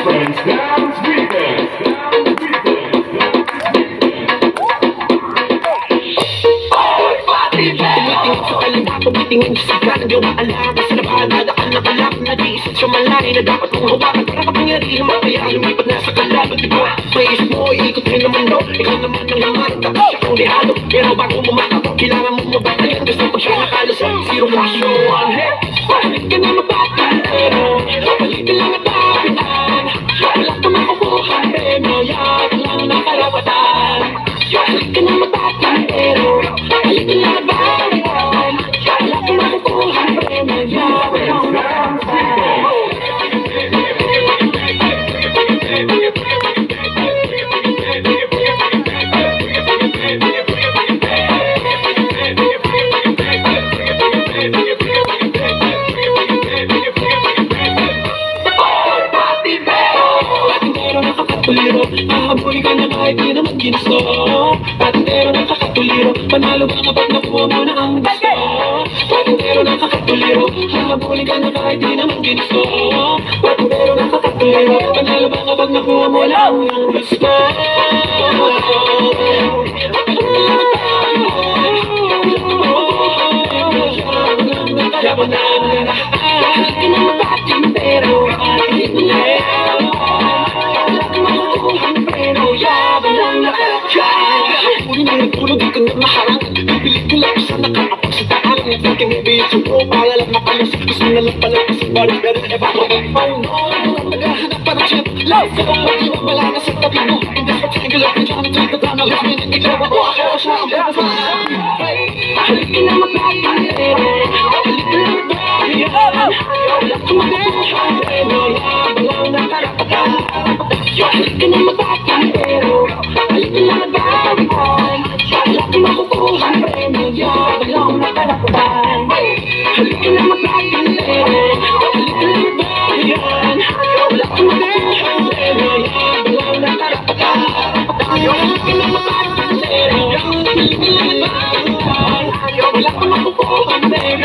Friends, dance weekend. Tumitingin sa kalina, tumitingin sa sigla. Hindi mo maalam, sa labada ka nakalap. Nag-iisip sa malay na dapat mong hawakan. Para kapangyarihan mamaya, lumipat na sa kalaban. Diba, may isip mo, iikot rin naman do. Ikaw naman ang laman, tapos siya kang dehado. Pero bago umakap, kailangan mo mabatayan. Gusto ko siya nakalasang, zero caution, one hit. Pahalit ka na mabatan, pero kapalitin lang at kapitan. Wala ka makukuha, premyo, yan lang nakarapatan. Pahalit ka na mabatan, pero kapalitin lang at kapitan. Wala ka makukuha, premyo, yan lang nakarapatan. Hahabulin ka na kahit di naman ginusto. Patintero nakakatuliro, panalo ba kapag nakuha mo na ang gusto? Patintero nakakatuliro, hahabulin ka na kahit di naman ginusto. Patintero nakakatuliro, panalo ba kapag nakuha mo na ang gusto? Laban na kahit ka na mapatintero, kahit mo na pero yaban lang nakakyan. Huli na nagulog, di ko na maharang. Pipilit ko lang sa nakakapagsitaan. Thinking video ko, para lang makalusok. Gusto na lang pala kasi bari pero eba ko ang phone. Naghahanap pa ng chip, love ko ang mag-iwan. Wala na sa tabi mo. In this particular picture, I'm trying to run a last minute. Ikaw ako, ako siya ang bata. Halik ka na magpapalero, halik ka na magbayan. Wala ka makukuha, pero yaban lang nakarapatan. Halik ka na magpapalero, halik ka na magbayan. Wala ka makukuha, premyo, yaban lang nakarapatan. Halik ka na magpapalero, halik ka na magbayan. Wala ka makukuha, premyo, yaban lang nakarapatan. Halik ka na magpapalero, halik ka na magbayan. Wala ka makukuha, premyo.